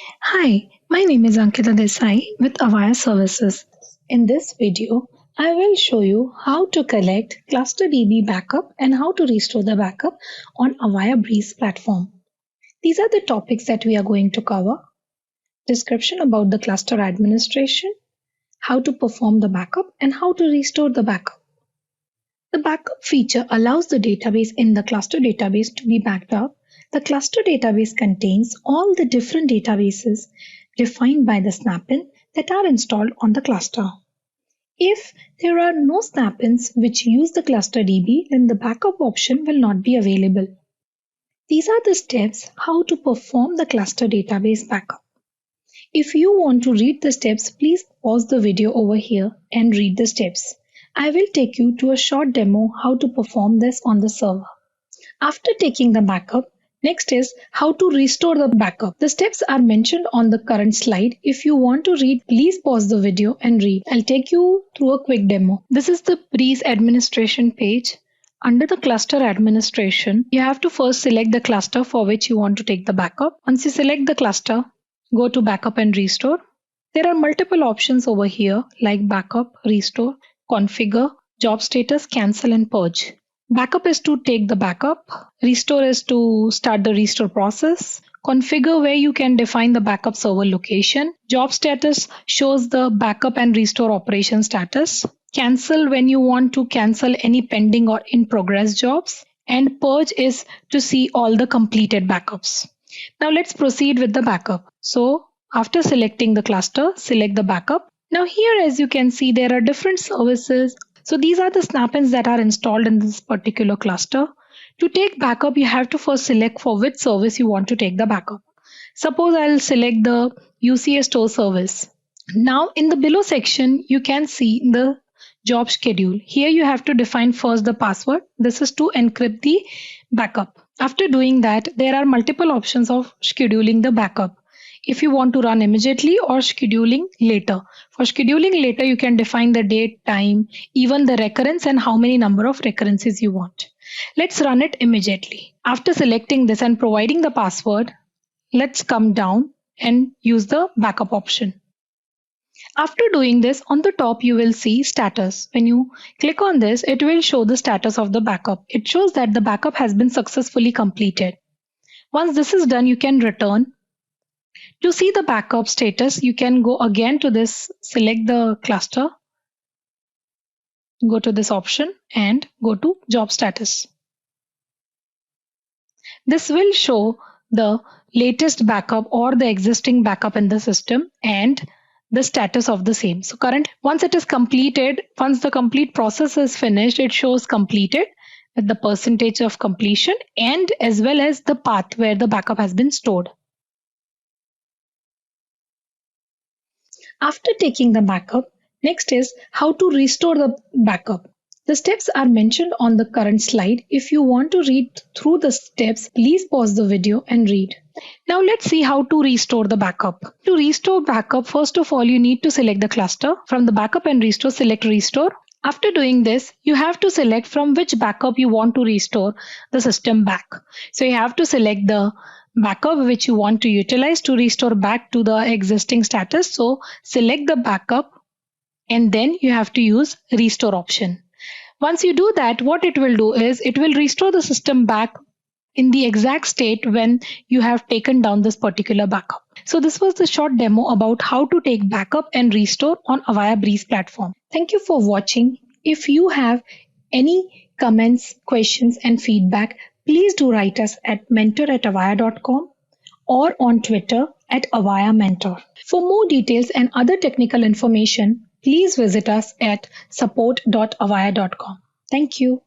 Hi, my name is Ankita Desai with Avaya Services. In this video, I will show you how to collect ClusterDB backup and how to restore the backup on Avaya Breeze Platform. These are the topics that we are going to cover. Description about the cluster administration, how to perform the backup, and how to restore the backup. The backup feature allows the database in the cluster database to be backed up. The cluster database contains all the different databases defined by the snap-in that are installed on the cluster. If there are no snap-ins which use the cluster DB, then the backup option will not be available. These are the steps how to perform the cluster database backup. If you want to read the steps, please pause the video over here and read the steps. I will take you to a short demo how to perform this on the server. After taking the backup, next is how to restore the backup. The steps are mentioned on the current slide. If you want to read, please pause the video and read. I'll take you through a quick demo. This is the Breeze administration page. Under the cluster administration, you have to first select the cluster for which you want to take the backup. Once you select the cluster, go to backup and restore. There are multiple options over here like backup, restore, configure, job status, cancel and purge. Backup is to take the backup. Restore is to start the restore process. Configure where you can define the backup server location. Job status shows the backup and restore operation status. Cancel when you want to cancel any pending or in progress jobs. And purge is to see all the completed backups. Now let's proceed with the backup. So after selecting the cluster, select the backup. Now here as you can see there are different services. So these are the snap-ins that are installed in this particular cluster. To take backup, you have to first select for which service you want to take the backup. Suppose I'll select the UCS store service. Now in the below section, you can see the job schedule. Here you have to define first the password. This is to encrypt the backup. After doing that, there are multiple options of scheduling the backup. If you want to run immediately or scheduling later. For scheduling later, you can define the date, time, even the recurrence and how many number of recurrences you want. Let's run it immediately. After selecting this and providing the password, let's come down and use the backup option. After doing this, on the top you will see status. When you click on this, it will show the status of the backup. It shows that the backup has been successfully completed. Once this is done, you can return. To see the backup status, you can go again to this, select the cluster, go to this option and go to job status. This will show the latest backup or the existing backup in the system and the status of the same. So once it is completed, once the complete process is finished, it shows completed with the percentage of completion and as well as the path where the backup has been stored. After taking the backup, next is how to restore the backup. The steps are mentioned on the current slide. If you want to read through the steps, please pause the video and read. Now let's see how to restore the backup. To restore backup, first of all, you need to select the cluster. From the backup and restore, select restore. After doing this, you have to select from which backup you want to restore the system back. So you have to select the backup which you want to utilize to restore back to the existing status. So select the backup and then you have to use restore option. Once you do that, what it will do is it will restore the system back in the exact state when you have taken down this particular backup. So this was the short demo about how to take backup and restore on Avaya Breeze platform. Thank you for watching. If you have any comments, questions and feedback, please do write us at mentor@avaya.com or on Twitter at Avaya Mentor. For more details and other technical information, please visit us at support.avaya.com. Thank you.